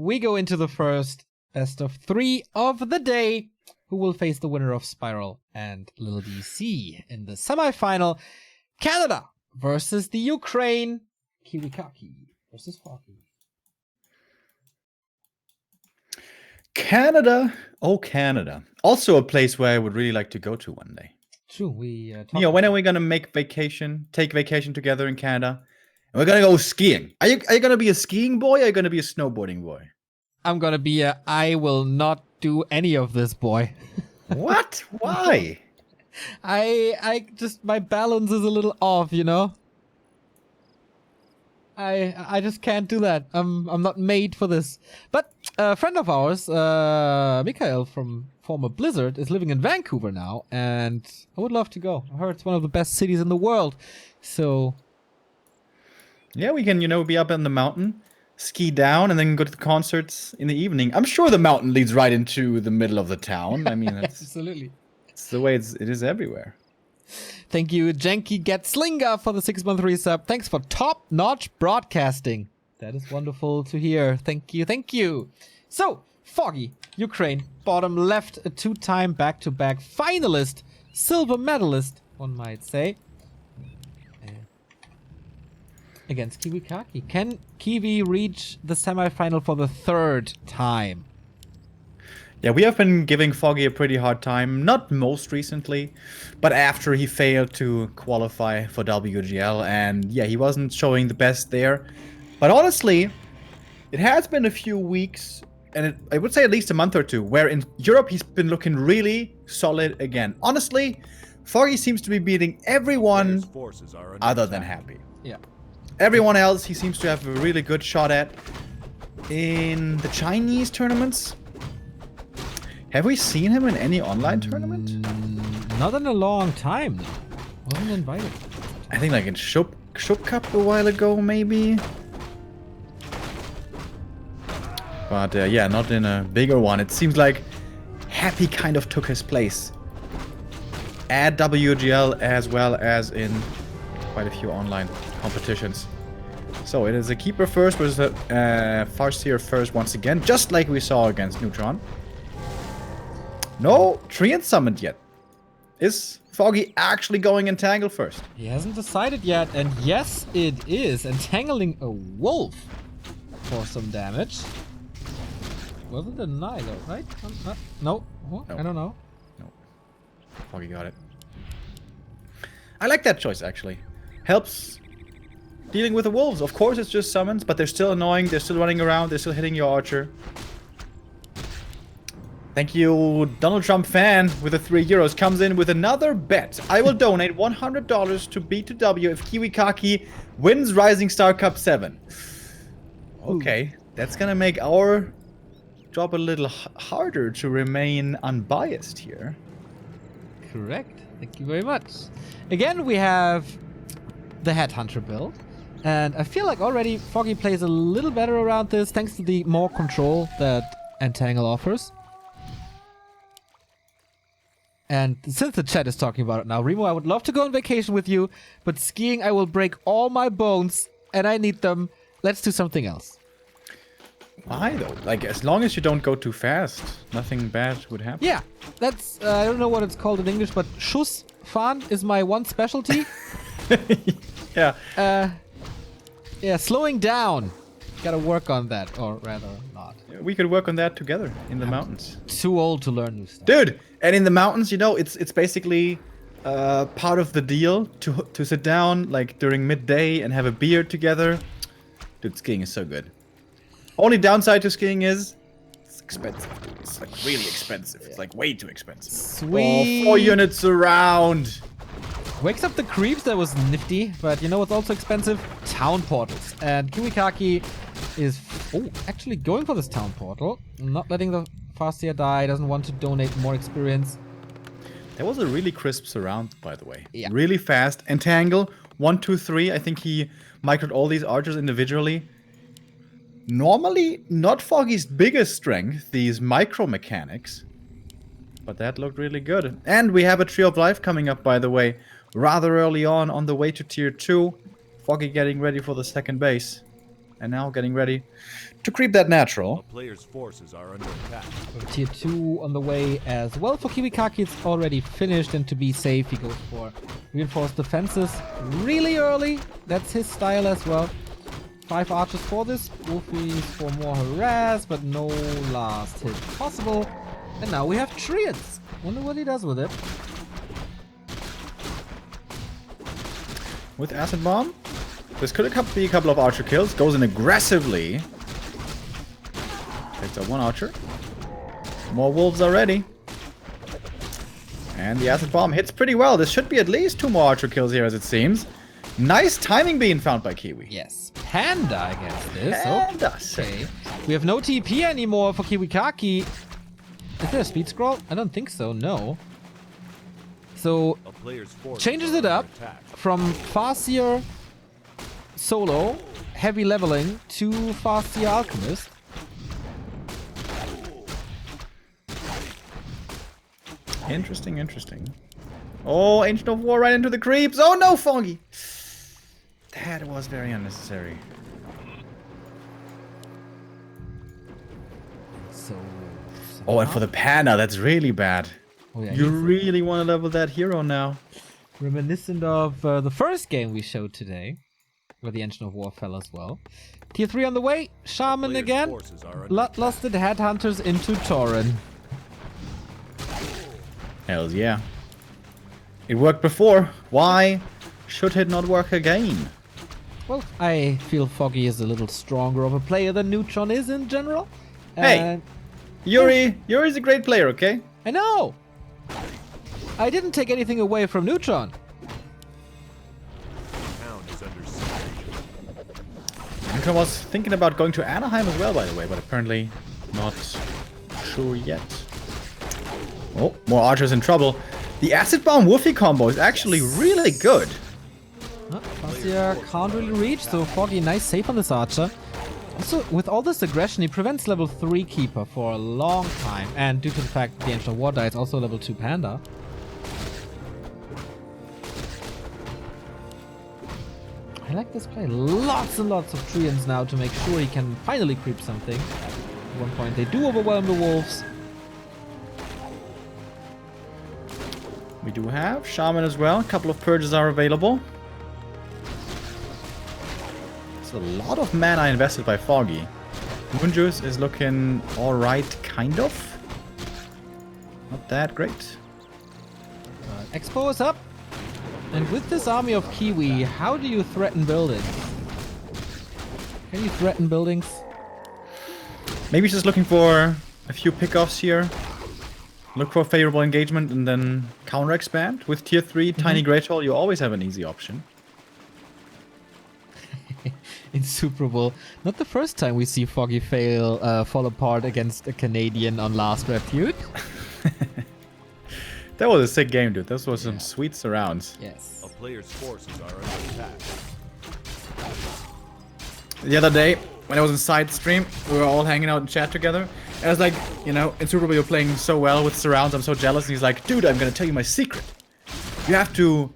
we go into the first best of 3 of the day, who will face the winner of Spiral and Little DC in the semifinal. Canada versus the Ukraine. KiWiKaKi versus Foggy. Canada. Oh, Canada. Also a place where I would really like to go to one day. True, we When are we gonna take vacation together in Canada? And we're gonna go skiing. Are you gonna be a skiing boy or are you gonna be a snowboarding boy? I'm gonna be I will not do any of this, boy. What? Why? I just, my balance is a little off, you know? I just can't do that. I'm not made for this. But a friend of ours, Mikhail from former Blizzard, is living in Vancouver now, and I would love to go. I heard it's one of the best cities in the world. So yeah, we can, be up in the mountain, ski down, and then go to the concerts in the evening. I'm sure the mountain leads right into the middle of the town. I mean, that's absolutely. It's the way it is everywhere. Thank you, Janky Gatslinger, for the 6-month resub. Thanks for top-notch broadcasting. That is wonderful to hear. Thank you, thank you. So, Foggy, Ukraine, bottom left, a 2-time back-to-back finalist, silver medalist, one might say, against KiWiKaKi. Can Kiwi reach the semifinal for the 3rd time? Yeah, we have been giving Foggy a pretty hard time, not most recently, but after he failed to qualify for WGL, and yeah, he wasn't showing the best there. But honestly, it has been a few weeks, and I would say at least a month or two, where in Europe he's been looking really solid again. Honestly, Foggy seems to be beating everyone other than Happy. Yeah. Everyone else he seems to have a really good shot at. In the Chinese tournaments, have we seen him in any online tournament? Not in a long time, no. Wasn't invited. I think like in Shub Cup a while ago, maybe. But yeah, not in a bigger one. It seems like Happy kind of took his place at WGL as well as in quite a few online competitions. So it is a keeper first versus a Farseer first once again, just like we saw against Neutron. No Treant summoned yet. Is Foggy actually going Entangle first? He hasn't decided yet, and yes, it is. Entangling a wolf for some damage. Wasn't a deny though, right? No. No. I don't know. No. Foggy got it. I like that choice, actually. Helps dealing with the wolves. Of course, it's just summons, but they're still annoying. They're still running around. They're still hitting your archer. Thank you, Donald Trump fan with the €3 comes in with another bet. I will donate $100 to B2W if KiWiKaKi wins Ryzing Star Cup 7. Okay, that's gonna make our job a little harder to remain unbiased here. Correct. Thank you very much. Again, we have the Headhunter build. And I feel like already Foggy plays a little better around this thanks to the more control that Entangle offers. And since the chat is talking about it now, Remo, I would love to go on vacation with you, but skiing, I will break all my bones, and I need them. Let's do something else. Why though? Like, as long as you don't go too fast, nothing bad would happen. Yeah, that's, I don't know what it's called in English, but Schussfahren is my one specialty. Yeah. Yeah, slowing down. Gotta work on that, or rather not. We could work on that together in the mountains. Too old to learn new stuff. Dude, and in the mountains, it's basically part of the deal to sit down like during midday and have a beer together. Dude, skiing is so good. Only downside to skiing is it's expensive, dude. It's like really expensive. It's like way too expensive. Sweet. Oh, 4 units around. Wakes up the creeps, that was nifty, but you know what's also expensive? Town portals. And KiWiKaKi is actually going for this town portal. Not letting the Farseer die, doesn't want to donate more experience. That was a really crisp surround, by the way. Yeah. Really fast. Entangle, 1, 2, 3. I think he microed all these archers individually. Normally, not Foggy's biggest strength, these micro mechanics. But that looked really good. And we have a Tree of Life coming up, by the way. Rather early on the way to tier 2. Foggy getting ready for the second base. And now getting ready to creep that natural. Player's forces are under attack. Tier 2 on the way as well. For KiWiKaKi, it's already finished, and to be safe, he goes for reinforced defenses really early. That's his style as well. 5 archers for this. Wolfies for more harass, but no last hit possible. And now we have Treants. Wonder what he does with it. With Acid Bomb. This could be a couple of archer kills. Goes in aggressively. Takes out one archer. More wolves are ready. And the Acid Bomb hits pretty well. This should be at least 2 more archer kills here, as it seems. Nice timing being found by Kiwi. Yes, Panda against this. Panda. Okay. We have no TP anymore for KiWiKaKi. Is there a speed scroll? I don't think so, no. So, A player's forces changes are it up under attack. from Farseer Solo, heavy leveling, to Farseer Alchemist. Interesting, interesting. Oh, Ancient of War right into the creeps. Oh no, Foggy! That was very unnecessary. So... Oh, and for the Panda, that's really bad. Oh, yeah, You he's really want to level that hero now. reminiscent of the first game we showed today, where the Engine of War fell as well. Tier 3 on the way. Shaman Player's again. forces are under Bloodlusted Headhunters into Tauren. Hells yeah. It worked before. Why should it not work again? Well, I feel Foggy is a little stronger of a player than Neutron is in general. Hey. And Yuri's a great player, okay? I know! I didn't take anything away from Neutron. town is under siege. Neutron was thinking about going to Anaheim as well, by the way, but apparently not sure yet. Oh, more archers in trouble. The Acid Bomb Woofy combo is actually really good. Farseer can't really reach, so Foggy, nice save on this archer. Also, with all this aggression, he prevents level 3 Keeper for a long time. And due to the fact that the Ancient of War dies, also level 2 Panda. I like this play. Lots and lots of Treants now to make sure he can finally creep something. At one point, they do overwhelm the wolves. We do have Shaman as well. A couple of purges are available. It's a lot of mana invested by Foggy. Moonjuice is looking alright, kind of. Not that great. Expo is up. And with this army of Kiwi, how do you threaten buildings? Can you threaten buildings? Maybe he's just looking for a few pickoffs here. Look for favorable engagement and then counter expand. With tier 3 Tiny Great Hall, you always have an easy option. Insuperable. Not the first time we see Foggy fall apart against a Canadian on Last Refuge. That was a sick game, dude. This was some sweet surrounds. Yes. A player's forces are under attack. The other day, when I was in side stream, we were all hanging out in chat together. And I was like, you know, Insuperable, you're playing so well with surrounds. I'm so jealous. And he's like, dude, I'm gonna tell you my secret. You have to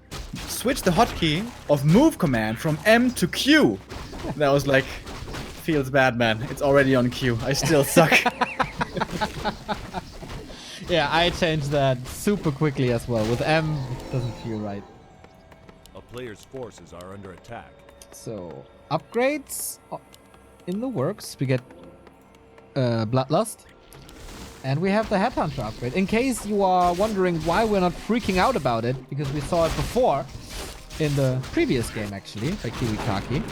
switch the hotkey of move command from M to Q. And I was like, feels bad, man. It's already on Q. I still suck. Yeah, I changed that super quickly as well. With M, it doesn't feel right. A player's forces are under attack. So, upgrades in the works. We get Bloodlust. And we have the Headhunter upgrade. In case you are wondering why we're not freaking out about it, because we saw it before in the previous game, actually, by KiWiKaKi.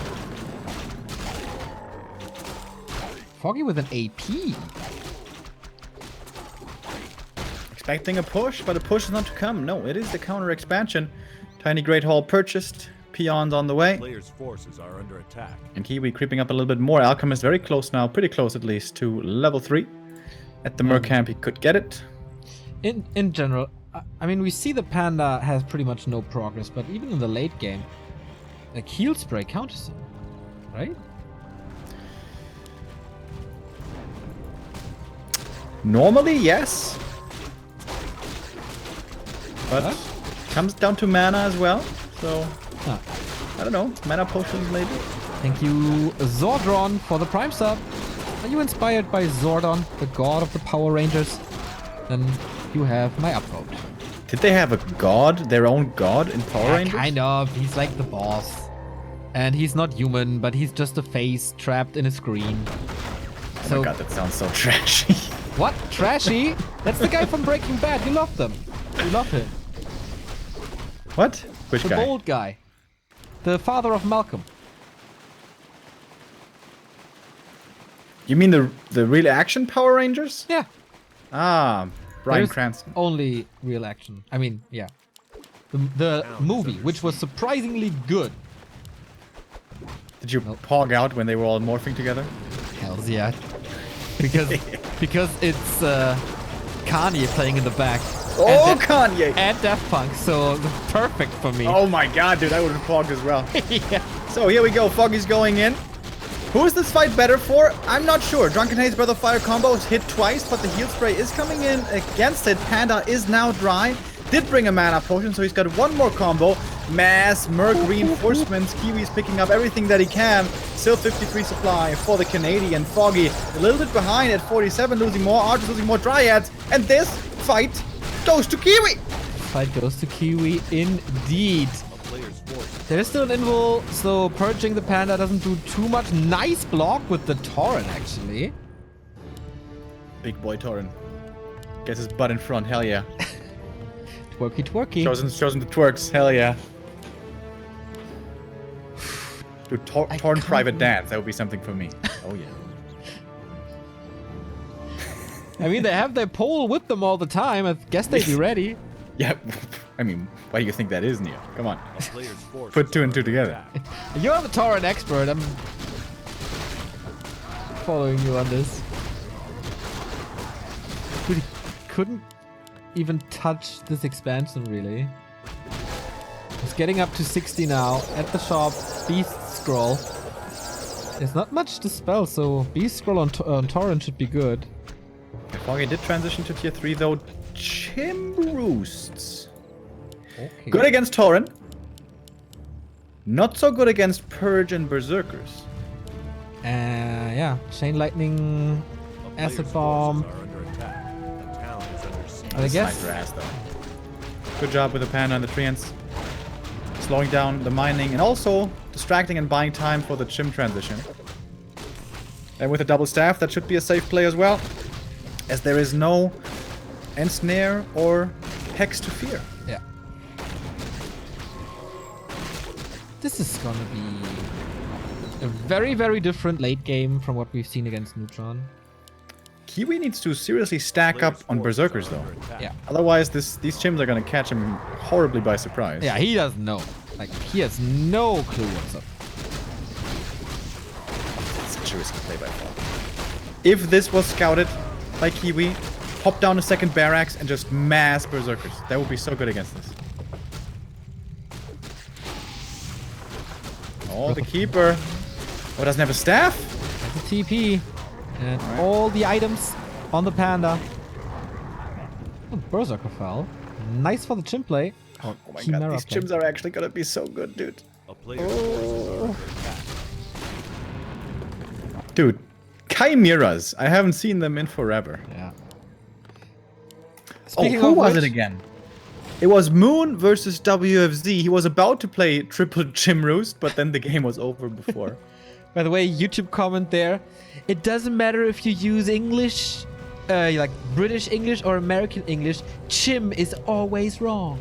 Foggy with an AP. Expecting a push, but a push is not to come. No, it is the counter expansion. Tiny Great Hall purchased. Peons on the way. Player's forces are under attack. And Kiwi creeping up a little bit more. Alchemist very close now. Pretty close at least to level 3. At the Merc camp he could get it. In general, I mean, we see the Panda has pretty much no progress, but even in the late game, like heal spray counters him, right? Normally, yes. But comes down to mana as well. So, I don't know. Mana potions maybe. Thank you, Zordron, for the Prime sub. Are you inspired by Zordon, the god of the Power Rangers? Then you have my upvote. Did they have a god, their own god in Power Rangers? Kind of. He's like the boss. And he's not human, but he's just a face trapped in a screen. Oh my god, that sounds so trashy. What? Trashy? That's the guy from Breaking Bad. You love them. You love him. What? Which The guy? bald guy. The father of Malcolm. You mean the real action Power Rangers? Yeah. Ah, Bryan There's Cranston. only real action. I mean, yeah. The movie, which was surprisingly good. Did you pog out when they were all morphing together? Hells yeah. Because it's Kanye playing in the back. Oh, and Kanye! And Daft Punk, so perfect for me. Oh my god, dude, I would have pogged as well. Yeah. So here we go, Foggy's going in. Who is this fight better for? I'm not sure. Drunken Haze Breath of Fire combo is hit twice, but the heal spray is coming in against it. Panda is now dry. Did bring a mana potion, so he's got one more combo. Mass, Merc reinforcements. Kiwi's picking up everything that he can. Still 53 supply for the Canadian. Foggy a little bit behind at 47, losing more. Arch losing more Dryads. And this fight goes to Kiwi. Fight goes to Kiwi indeed. There's still an invul, so purging the Panda doesn't do too much. Nice block with the Tauren, actually. Big boy Tauren. Gets his butt in front, hell yeah. Twerky twerky. Shows him the twerks, hell yeah. Dude, Tauren private dance, that would be something for me. Oh yeah. I mean, they have their pole with them all the time. I guess they'd be ready. Yeah, I mean, why do you think that is, Neo? Come on. Put two and two together. You're the Tauren expert. I'm following you on this. Dude, he couldn't even touch this expansion, really. It's getting up to 60 now. At the shop, Beast Scroll. There's not much to spell, so Beast Scroll on Tauren should be good. Foggy did transition to tier 3, though. Chim Roosts. Okay. Good against Tauren. Not so good against Purge and Berserkers. Yeah. Chain Lightning, Acid Bomb. I guess. Sniper ass, though. Good job with the Panda and the Treants. Slowing down the mining and also distracting and buying time for the Chim transition. And with a double staff, that should be a safe play as well. As there is no Ensnare or Hex to fear. Yeah. This is gonna be a very, very different late game from what we've seen against Neutron. Kiwi needs to seriously stack up on Berserkers, though. Yeah. Otherwise, these Chims are gonna catch him horribly by surprise. Yeah, he doesn't know. Like, he has no clue what's up. It's such a risky play by far. If this was scouted by Kiwi, pop down a second barracks and just mass Berserkers. That would be so good against this. Oh, the Keeper. Oh, doesn't have a staff? The TP. And all the items on the Panda. Oh, Berserker fell. Nice for the Chim play. Oh my Chimera god, these play. Chims are actually gonna be so good, dude. Dude, Chimeras. I haven't seen them in forever. Yeah. Oh, who was it again? It was Moon versus WFZ. He was about to play triple Chim Roost, but then the game was over before. By the way, YouTube comment there. It doesn't matter if you use English, like British English or American English. Chim is always wrong.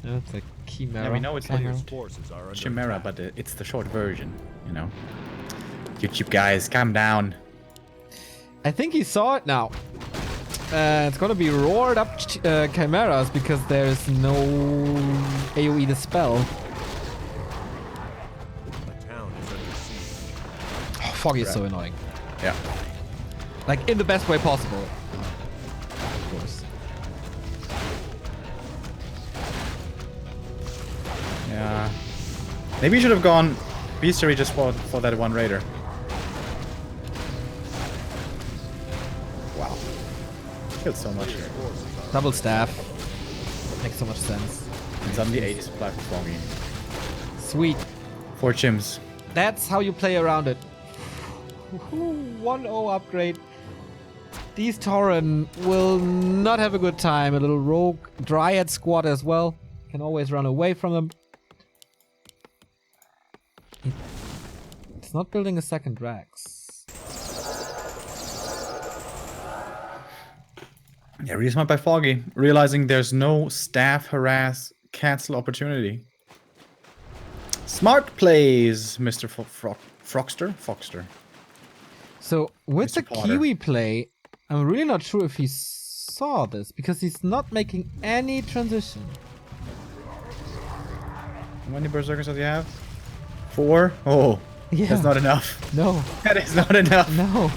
That's a Chimera. Yeah, we know it's like Forces are under Chimera, attack. but it's the short version, you know. YouTube guys, calm down. I think he saw it now. It's gonna be roared up Chimeras because there's no AoE to spell. The town is under siege. Oh, Foggy is so annoying. Yeah. Like, in the best way possible. Of course. Yeah. Maybe you should have gone Beastery just for that one raider. Wow. Killed so much here. Double staff. Makes so much sense. And suddenly 80 supply for Foggy. Sweet. 4 chims. That's how you play around it. 1-0 upgrade. These Tauren will not have a good time. A little rogue Dryad squad as well. Can always run away from them. It's not building a second Drax. Yeah, resmart by Foggy, realizing there's no staff harass cancel opportunity. Smart plays, Mr. Foxter. So with Mr. the Potter. Kiwi play, I'm really not sure if he saw this because he's not making any transition. How many berserkers does he have? 4? Oh, Yeah. that's not enough. No, That is not enough. no.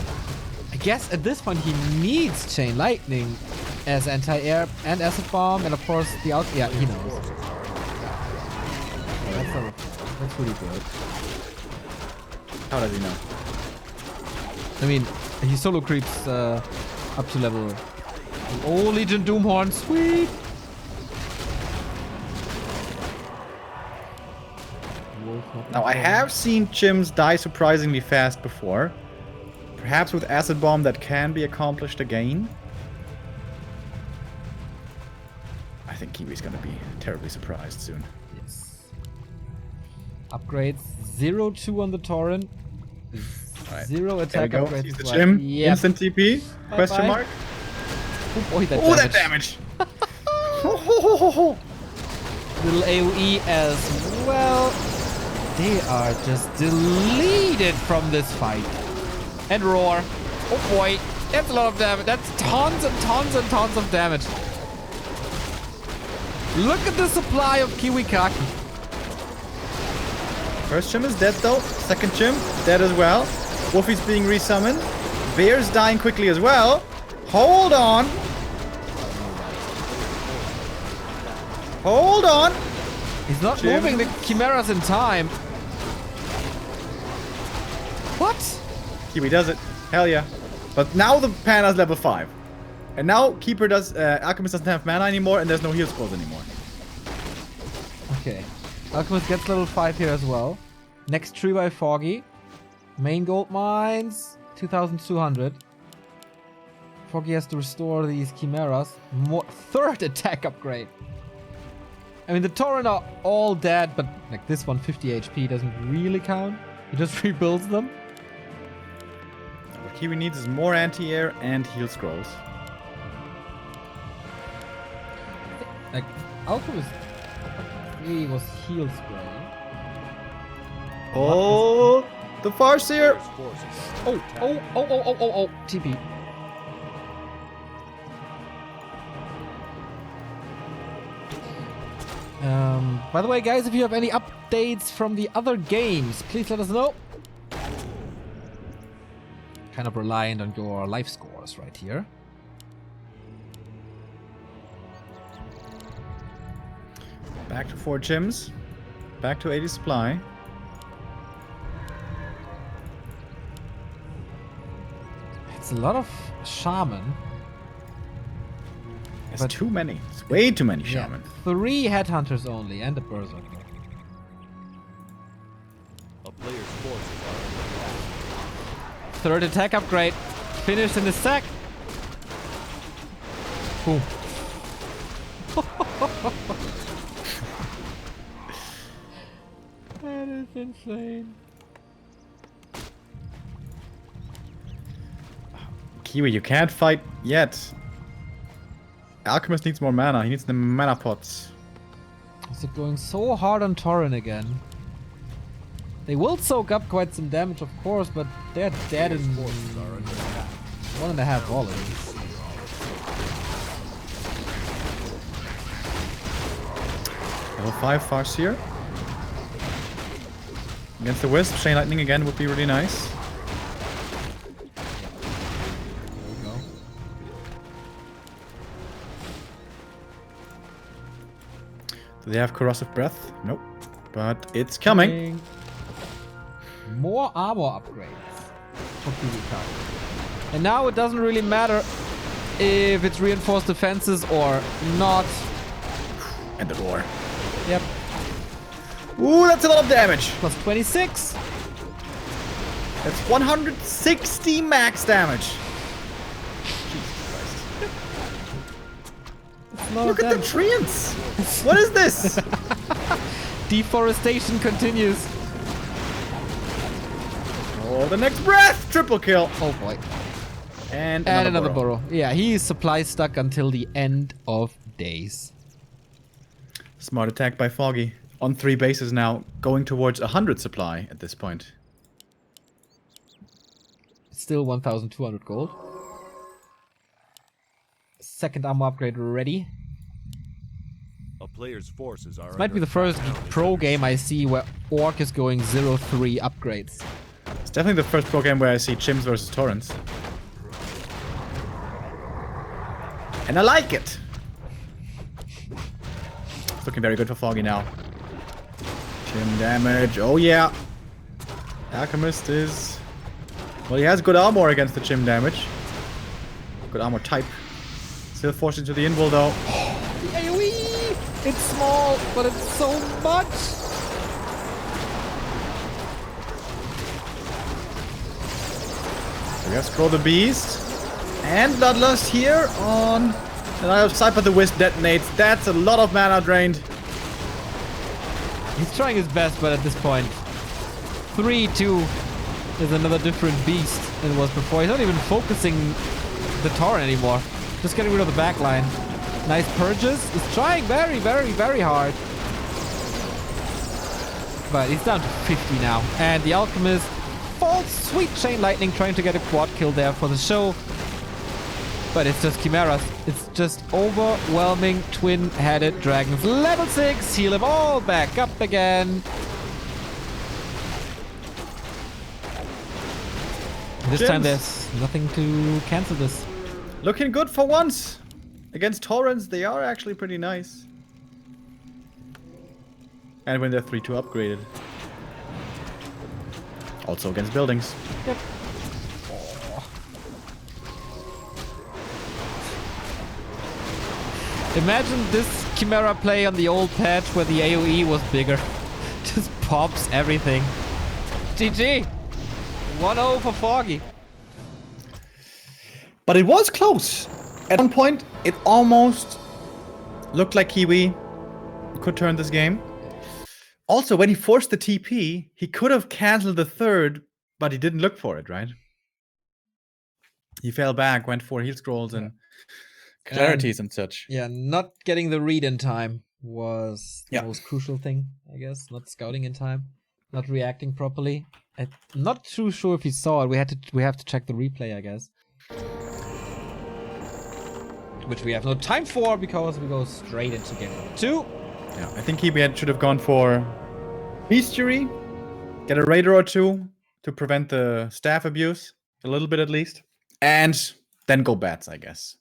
I guess at this point he needs Chain Lightning as anti-air and acid bomb, and of course the out. Yeah, he knows. That's really good. How does he know? I mean, he solo creeps up to level. Oh, Legion Doomhorn, sweet! Now, I have seen chims die surprisingly fast before. Perhaps with acid bomb that can be accomplished again. I think Kiwi's gonna be terribly surprised soon. Yes. Upgrades 0-2 on the Tauren. Alright. 0 There we attack go. upgrades. Sees the as well. chim. Yep. Instant TP? Question Bye-bye. mark? Oh, boy, that Oh, damage. that damage! Ho, ho, ho, ho, ho. Little AoE as well. They are just deleted from this fight. And roar. Oh boy, that's a lot of damage. That's tons and tons and tons of damage. Look at the supply of KiWiKaKi. First chim is dead though. Second chim, dead as well. Wolfie's being resummoned. Bear's dying quickly as well. Hold on. Hold on. He's not Jim. moving the Chimeras in time. What? Kiwi does it. Hell yeah. But now the Pana's level 5. And now Keeper does, Alchemist doesn't have mana anymore and there's no heal scrolls anymore. Okay. Alchemist gets level 5 here as well. Next tree by Foggy. Main gold mines, 2,200. Foggy has to restore these Chimeras. Third attack upgrade. I mean, the Tauren are all dead, but like this one, 50 HP, doesn't really count. He just rebuilds them. What Kiwi needs is more anti-air and heal scrolls. Like, Alchemist 3 was heal spray. Oh, the Farseer! Oh, TP. By the way, guys, if you have any updates from the other games, please let us know. Kind of reliant on your life scores right here. Back to 4 chims. Back to 80 supply. It's a lot of shaman. It's But- too many. It's way too many shaman. Yeah, 3 headhunters only and a berserker. A player's forces are under Third attack upgrade. Finished in a sec. Boom. That is insane. Kiwi, you can't fight yet. Alchemist needs more mana. He needs the mana pots. Is it going so hard on Tauren again? They will soak up quite some damage, of course, but they're dead in forces are under attack. 1.5 volleys. Level 5 Farseer. Against the Wisp, Chain Lightning again would be really nice. Do they have Corrosive Breath? Nope. But it's coming. More armor upgrades for KiWiKaKi. And now it doesn't really matter if it's reinforced defenses or not. And the roar. Yep. Ooh, that's a lot of damage. Plus 26. That's 160 max damage. Jesus Christ. It's a lot Look of at the damage. treants. What is this? Deforestation continues. Oh, the next breath. Triple kill. Oh boy. And And another burrow. Yeah, he is supply stuck until the end of days. Smart attack by Foggy. On 3 bases now, going towards 100 supply at this point. Still 1,200 gold. Second armor upgrade ready. A player's forces are Might be the first pro game I see where Orc is going 0-3 upgrades. It's definitely the first pro game where I see Chimps versus Torrents. And I like it! It's looking very good for Foggy now. Chim damage, oh yeah! Alchemist is... Well, he has good armor against the Chim damage. Good armor type. Still forced into the invul though. The AoE! It's small, but it's so much! We have Scroll the Beast. And Bloodlust here on... And I have Cypher the Wisp detonates. That's a lot of mana drained. He's trying his best, but at this point, 3-2 is another different beast than it was before. He's not even focusing the Torrent anymore. Just getting rid of the backline. Nice purges. He's trying very, very, very hard. But he's down to 50 now. And the Alchemist falls sweet Chain Lightning, trying to get a quad kill there for the show. But it's just Chimeras. It's just overwhelming twin-headed dragons. Level 6, heal them all back up again. This time there's nothing to cancel this. Looking good for once. Against Torrents, they are actually pretty nice. And when they're 3-2 upgraded. Also against buildings. Yep. Imagine this Chimera play on the old patch where the AoE was bigger. Just pops everything. GG! 1-0 for Foggy. But it was close. At one point, it almost looked like Kiwi could turn this game. Also, when he forced the TP, he could have cancelled the third, but he didn't look for it, right? He fell back, went for heal scrolls and clarities and such. Yeah, not getting the read in time was the most crucial thing, I guess. Not scouting in time, not reacting properly. I'm not too sure if he saw it. We have to check the replay, I guess. Which we have no time for because we go straight into game 2. Yeah, I think he should have gone for Bestiary, get a Raider or two to prevent the staff abuse, a little bit at least, and then go bats, I guess.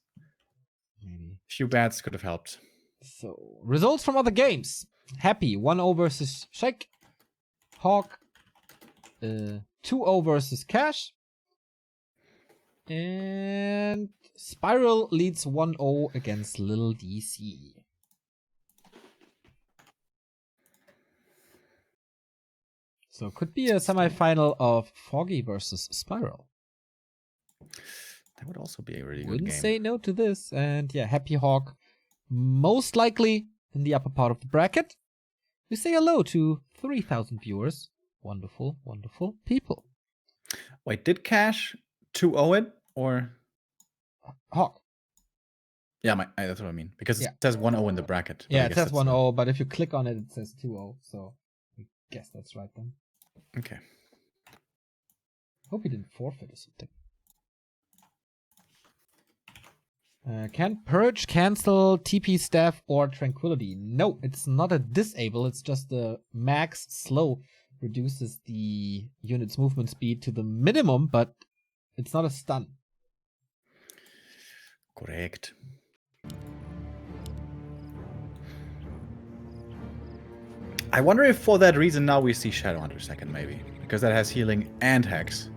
Maybe. A few bats could have helped. So, results from other games. Happy, 1-0 versus Shake. Hawk, 2-0 versus Cash. And Spiral leads 1-0 against Lil DC. So could be a semi-final of Foggy versus Spiral. That would also be a really good Wouldn't game. say no to this. And yeah, Happy Hawk most likely in the upper part of the bracket. We say hello to 3,000 viewers. Wonderful, wonderful people. Wait, did Cash 2-0 it or Hawk. yeah, that's what I mean because Yeah. it says 1-0 in the bracket. but I Yeah, it guess says that's 1-0, but if you click on it, it says 2-0. So I guess that's right then. okay. Hope he didn't forfeit or something. Can Purge cancel TP Staff or Tranquility? No, it's not a disable, it's just the max slow reduces the unit's movement speed to the minimum, but it's not a stun. Correct. I wonder if for that reason now we see Shadowhunter second maybe, because that has healing and hex.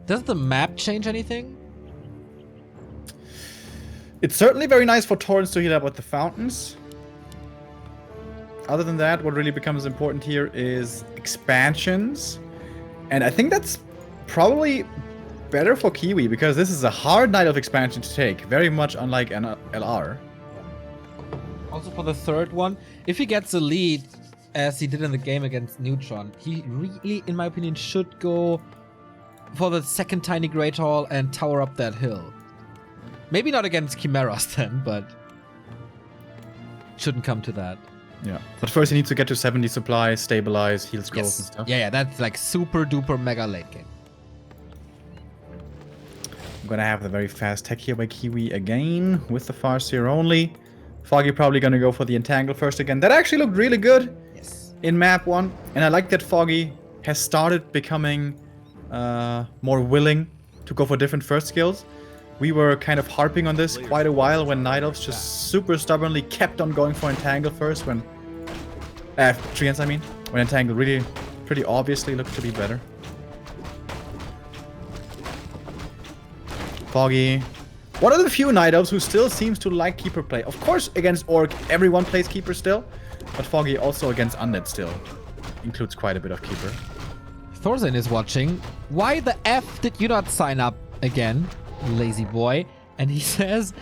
Does the map change anything? It's certainly very nice for Torrents to heal up with the fountains. other than that, what really becomes important here is expansions. And I think that's probably better for Kiwi, because this is a hard Night Elf expansion to take. Very much unlike an LR. Also for the third one, if he gets a lead, as he did in the game against Neutron, he really, in my opinion, should go for the second Tiny Great Hall and tower up that hill. Maybe not against Chimeras then, but shouldn't come to that. Yeah. But first he needs to get to 70 supplies, stabilize, heal scrolls and stuff. Yeah, that's like super duper mega late game. I'm gonna have the very fast tech here by Kiwi again with the Farseer only. Foggy probably gonna go for the Entangle first again. That actually looked really good in map 1. And I like that Foggy has started becoming more willing to go for different first skills. We were kind of harping on this quite a while when Night Elves just super stubbornly kept on going for Entangle first when... Treants, I mean. When Entangle really pretty obviously looked to be better. Foggy. One of the few Night Elves who still seems to like Keeper play. Of course, against Orc, everyone plays Keeper still. But Foggy also against Undead still includes quite a bit of Keeper. Thorzan is watching. Why the F did you not sign up again, lazy boy? And he says,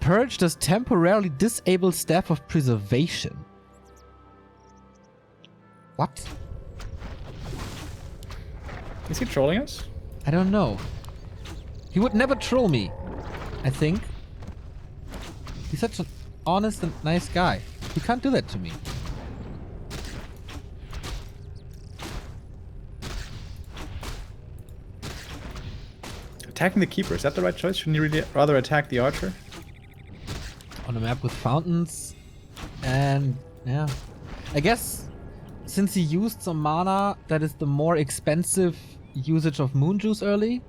Purge does temporarily disable Staff of Preservation. What? Is he trolling us? I don't know. He would never troll me, I think. He's such an honest and nice guy. He can't do that to me. Attacking the Keeper, is that the right choice? Shouldn't you really rather attack the Archer? On a map with fountains. And yeah. I guess since he used some mana, that is the more expensive usage of Moon Juice early.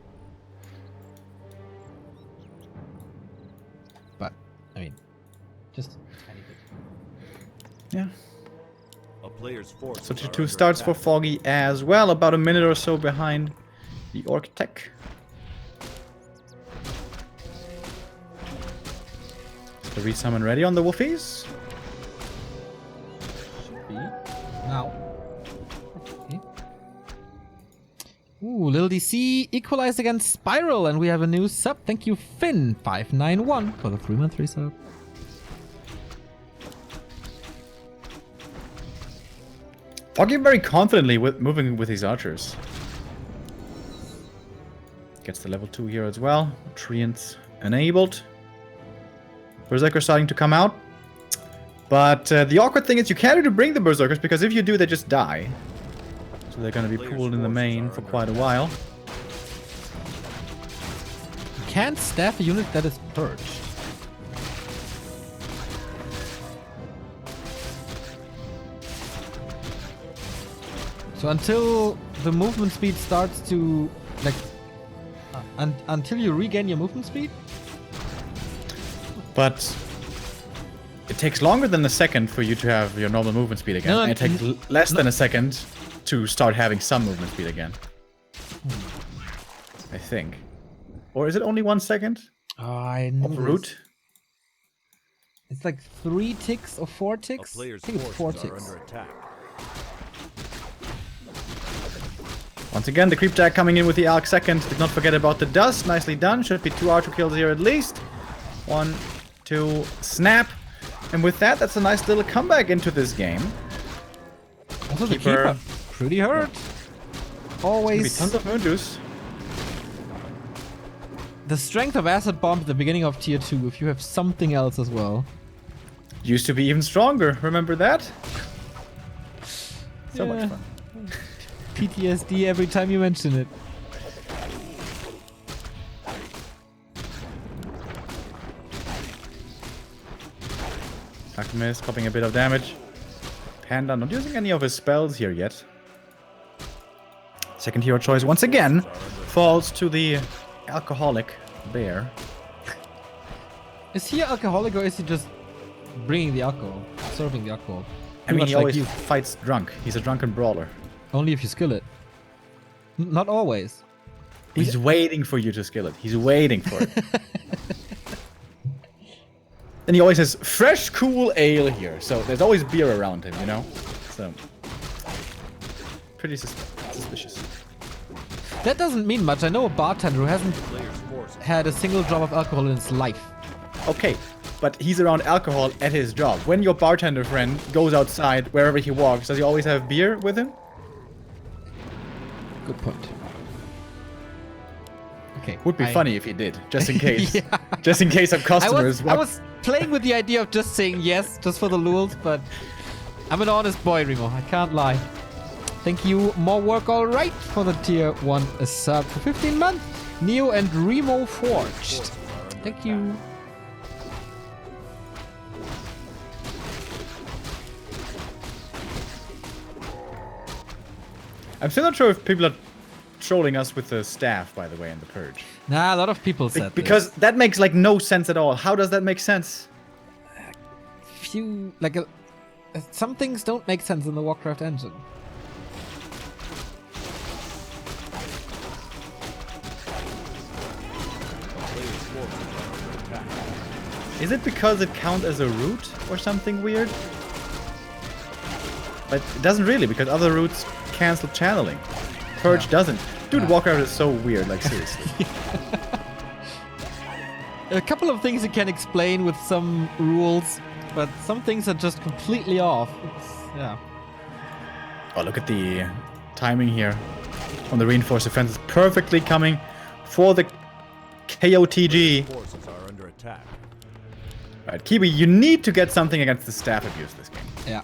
But, I mean, just tiny bit. Yeah. A player's force. So T2 starts for Foggy as well, about a minute or so behind the Orc tech. The resummon ready on the Wolfies. Should be. Now. Okay. Ooh, Lil DC equalized against Spiral, and we have a new sub. Thank you, Finn591, for the 3-month resub. Foggy very confidently with moving with his archers. Gets the level 2 here as well. Treants enabled. Berserker starting to come out. But the awkward thing is you can't really bring the Berserkers, because if you do, they just die. So they're going to be pooled in the main for quite a while. You can't staff a unit that is purged. So until the movement speed starts to, like, until you regain your movement speed? But it takes longer than a second for you to have your normal movement speed again. No, and it takes less than a second to start having some movement speed again. I think. Or is it only 1 second? Oh, I know. Of route? It's like 3 ticks or 4 ticks? A player's I think it's 4 forces are ticks. under attack. Once again, the creep tag coming in with the Alk second. Did not forget about the dust. Nicely done. Should be 2 archer kills here at least. 1, 2, snap. And with that, that's a nice little comeback into this game. Also, the keeper pretty hurt. Always. Maybe tons of moon juice. The strength of Acid Bomb at the beginning of tier 2, if you have something else as well. Used to be even stronger. Remember that? So much fun. PTSD every time you mention it. Alchemist copying a bit of damage. Panda not using any of his spells here yet. Second hero choice once again falls to the alcoholic bear. Is he alcoholic or is he just bringing the alcohol, serving the alcohol? I mean, much he like always you. fights drunk. He's a drunken brawler. Only if you skill it. Not always. He's waiting for you to skill it. He's waiting for it. And he always has fresh, cool ale here. So there's always beer around him, you know? So, pretty suspicious. That doesn't mean much. I know a bartender who hasn't Players forces. had a single drop of alcohol in his life. Okay, but he's around alcohol at his job. When your bartender friend goes outside, wherever he walks, does he always have beer with him? Good point. Okay. Would be funny if he did, just in case. Yeah. Just in case of customers. I was playing with the idea of just saying yes, just for the lulz, but I'm an honest boy, Remo. I can't lie. Thank you. More work, all right, for the tier 1 sub for 15 months. Neo and Remo Forged. Thank you. I'm still not sure if people are trolling us with the staff, by the way, in the purge. Nah, a lot of people said Because that makes like no sense at all. How does that make sense? some things don't make sense in the Warcraft engine. Players forces are under attack. Is it because it counts as a route or something weird? But it doesn't really, because other routes cancel channeling. Purge doesn't. Dude, Warcraft is so weird, like seriously. A couple of things you can explain with some rules, but some things are just completely off. Yeah. Oh, look at the timing here on the reinforced defense. It's perfectly coming for the KOTG. Forces are under attack. Alright, Kiwi, you need to get something against the staff abuse this game. Yeah.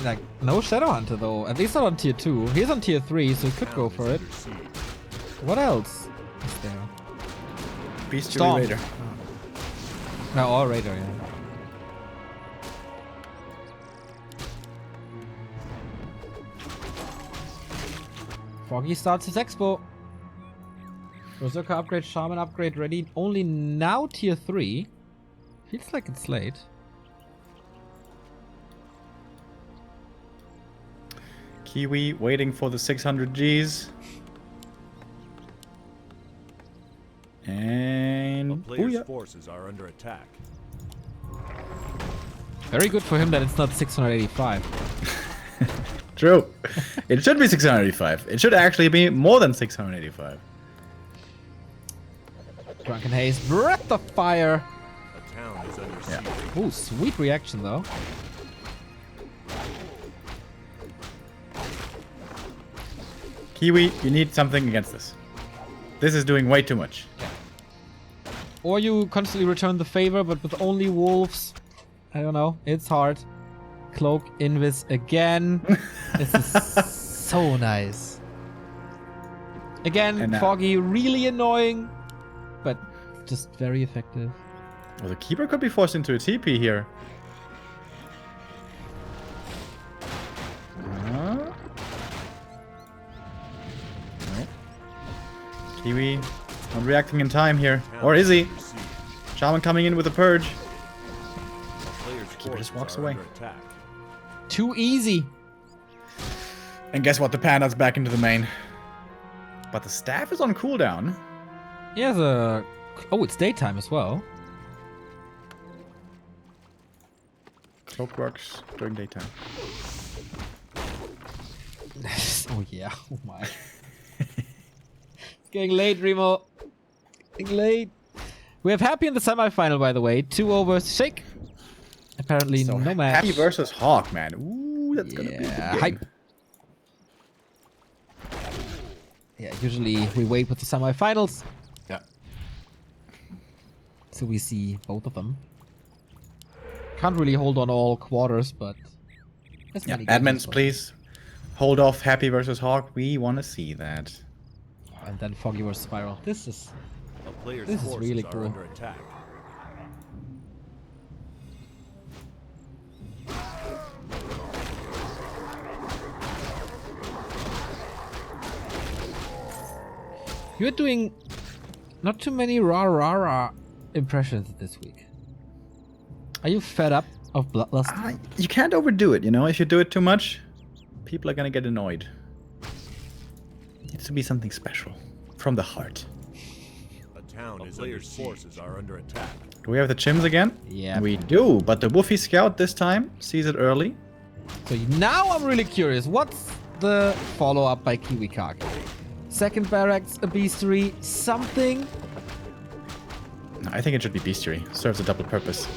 Like, no Shadow Hunter though. At least not on tier 2. He's on tier 3, so he could go for it. What else is there? Bestiary Storm. Raider. No, or Raider, yeah. Foggy starts his expo. Berserker upgrade, Shaman upgrade ready. Only now tier 3. Feels like it's late. Kiwi waiting for the 600 Gs. And Players' booyah. forces are under attack. Very good for him that it's not 685. True. It should be 685. It should actually be more than 685. Drunken Haze, Breath of Fire. A town is under Yeah. siege. Ooh, sweet reaction though. Kiwi, you need something against this. This is doing way too much. Or you constantly return the favor, but with only wolves. I don't know. It's hard. Cloak Invis again. This is so nice. Again, And now- Foggy, really annoying, but just very effective. Well, the keeper could be forced into a TP here. No. Kiwi not reacting in time here. Or is he? Under siege. Shaman coming in with a purge. Players' Keeper just forces walks are away. under attack. Too easy. And guess what? The panda's back into the main. But the staff is on cooldown. He has a... Oh, it's daytime as well. Cloak works during daytime. Oh yeah. Oh my. It's getting late, Remo. Getting late. We have Happy in the semi-final, by the way. 2 overs. Shake. Apparently So no match. Happy versus Hawk, man. Ooh, that's gonna be a Yeah, good hype. game. Yeah, usually we wait with the semi-finals, Yeah. so we see both of them. Can't really hold on all quarters, but... as Yeah, many games admins, as please. Hold off Happy versus Hawk. We want to see that. possible. And then Foggy versus Spiral. This is... A player's This is forces really are cool. under attack. You're doing not too many rah impressions this week. Are you fed up of Bloodlust? You can't overdo it, you know? If you do it too much, people are gonna get annoyed. It needs to be something special. From the heart. A town is under siege. Forces are under attack. Do we have the chims again? Yeah. We do, but the Woofy Scout this time sees it early. So now I'm really curious. What's the follow-up by KiWiKaKi? Second barracks, a bestiary, something? No, I think it should be bestiary. Serves a double purpose.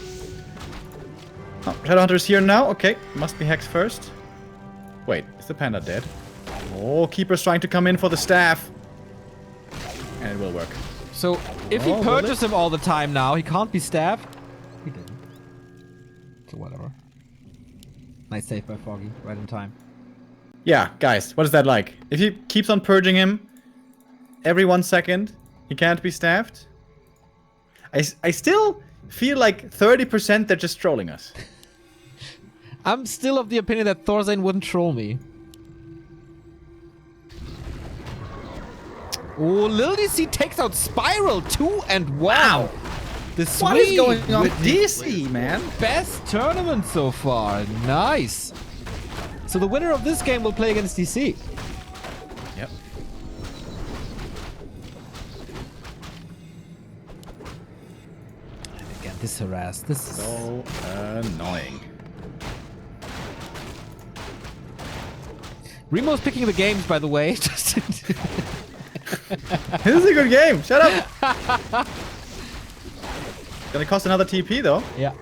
Oh, Shadowhunter's here now. Okay, must be Hex first. Wait, is the panda dead? Oh, Keeper's trying to come in for the staff. And it will work. So if he purges him all the time now, he can't be stabbed. He didn't. So whatever. Nice save by Foggy, right in time. Yeah, guys, what is that like? If he keeps on purging him every 1 second, he can't be staffed. I still feel like 30% they're just trolling us. I'm still of the opinion that Thorzane wouldn't troll me. Oh, Lil DC takes out Spiral too, and wow. The What is going on with with DC, man? best tournament so far. Nice. So the winner of this game will play against DC. Yep. And again, this harass. This is So annoying. Remo's picking the games, by the way. Just This is a good game. Shut up. Gonna cost another TP though. yeah.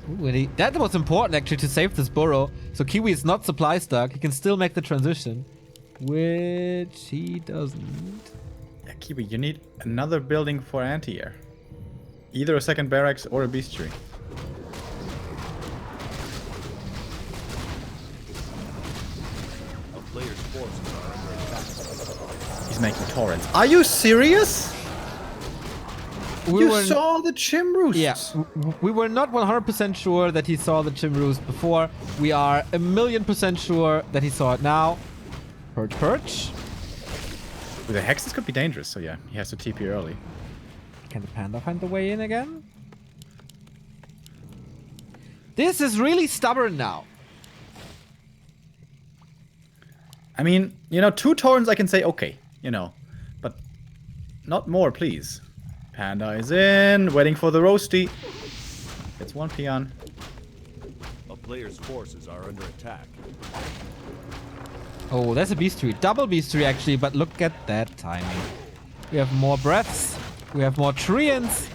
Ooh, that was important actually to save this burrow. So Kiwi is not supply stuck. He can still make the transition. Which he doesn't. Yeah, Kiwi, you need another building for anti-air. Either a second barracks or a bestiary. A player's forces are under attack. He's making torrents. Are you serious? You saw the chim roosts. Yeah, we were not 100% sure that he saw the chim roost before. We are 1,000,000% sure that he saw it now. Perch. With the hexes could be dangerous, so yeah, he has to TP early. Can the panda find the way in again? This is really stubborn now. I mean, you know, 2 torrents I can say okay, you know, but not more, please. Panda is in, waiting for the roasty. It's 1 peon. A player's forces are under attack. Oh, there's a bestiary. Double bestiary actually, but look at that timing. We have more breaths. We have more treants.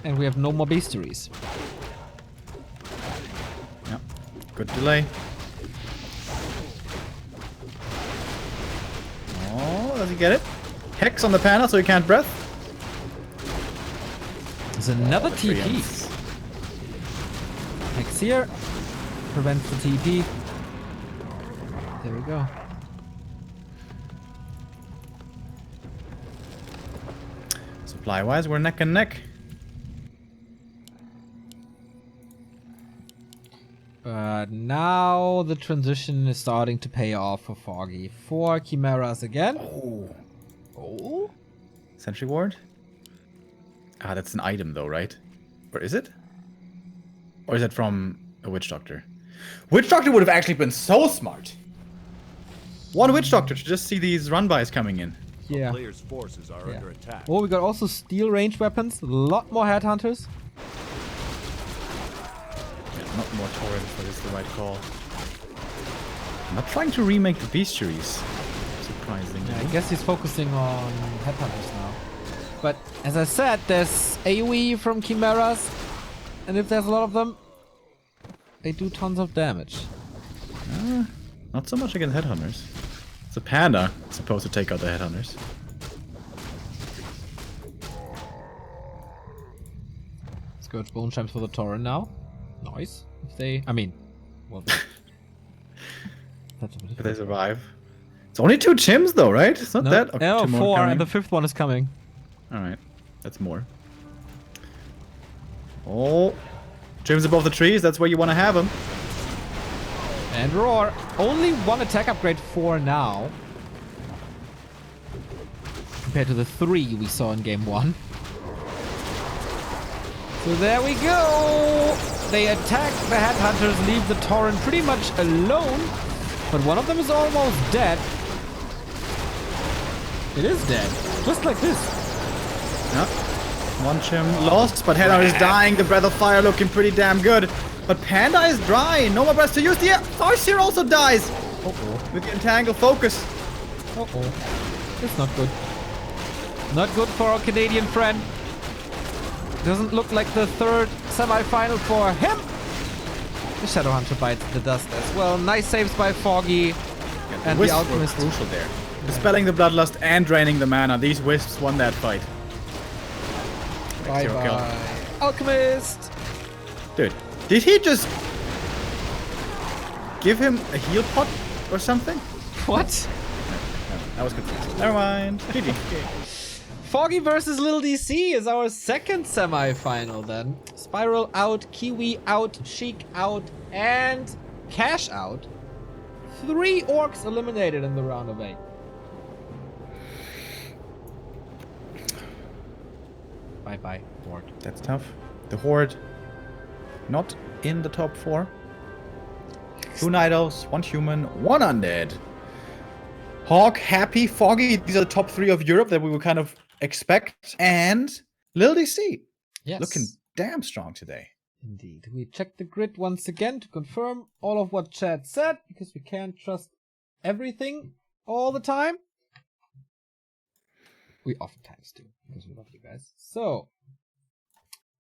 And we have no more bestiaries. Yeah, good delay. Oh, does he get it? Hex on the panel so he can't breath. There's another TP. Treants. Hex here. Prevents the TP. There we go. Supply-wise, we're neck and neck. But now the transition is starting to pay off for Foggy. 4 Chimeras again. Oh. Sentry ward? Ah, that's an item though, right? Or is it? Or is it from a witch doctor? Witch doctor would have actually been so smart. 1 witch doctor to just see these run-bys coming in. Yeah. A player's forces are under attack. Oh, we got also steel range weapons. A lot more headhunters. Yeah, not more torrents, but it's the right call. I'm not trying to remake the bestiaries. Surprisingly. Yeah, I guess he's focusing on headhunters now. But as I said, there's AoE from Chimeras. And if there's a lot of them, they do tons of damage. Not so much against headhunters. It's a panda supposed to take out the headhunters. Scourge bone champs for the Torrent now. Nice. If they, I mean, well, that's a bit If they survive. It's only 2 chims though, right? It's not that. Okay, no, 2 more 4, coming. and the 5th one is coming. Alright, that's more. Oh, chims above the trees, that's where you want to have them. And roar. Only 1 attack upgrade 4 now. Compared to the 3 we saw in game 1. So there we go. They attack the headhunters, leave the Torrent pretty much alone. But one of them is almost dead. It is dead. Just like this. Yep. One chim lost, but Heather is dying. The Breath of Fire looking pretty damn good. But Panda is dry. No more breaths to use. The Farseer also dies. Uh-oh. With the Entangle focus. Uh-oh. It's not good. Not good for our Canadian friend. Doesn't look like the third semi-final for him. The Shadowhunter bites the dust as well. Nice saves by Foggy. And the Wisps were Alchemist. crucial there. Dispelling the Bloodlust and draining the mana. These Wisps won that fight. Zero kill. Bye-bye. Alchemist. Dude, did he just give him a heal pot or something? What? That was confusing. Never mind. GG. Foggy versus Lil DC is our second semi-final then. Spiral out, Kiwi out, Sheik out, and Cash out. 3 orcs eliminated in the round of 8. Bye-bye, Horde. That's tough. The Horde not in the top 4. 2 Night Elves, 1 human, 1 undead. Hawk, Happy, Foggy. These are the top 3 of Europe that we would kind of expect. And Lil DC. Yes. Looking damn strong today. Indeed. We checked the grid once again to confirm all of what Chad said, because we can't trust everything all the time. We oftentimes do, because we love you guys. So,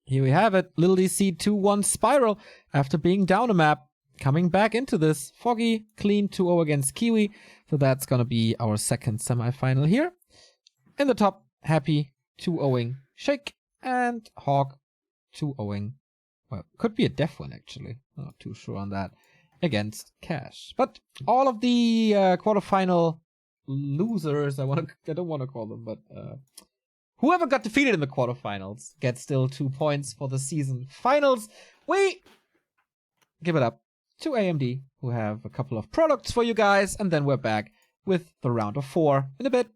here we have it. Lil DC 2-1 Spiral after being down a map. Coming back into this. Foggy, clean 2-0 against Kiwi. So that's going to be our second semi-final here. In the top, Happy 2-0ing Shake, and Hawk 2-0ing. Well, could be a deaf one actually. Not too sure on that. Against Cash. But all of the quarterfinal losers, I don't want to call them, but whoever got defeated in the quarterfinals gets still 2 points for the season finals. We give it up to AMD, who have a couple of products for you guys, and then we're back with the round of 4 in a bit.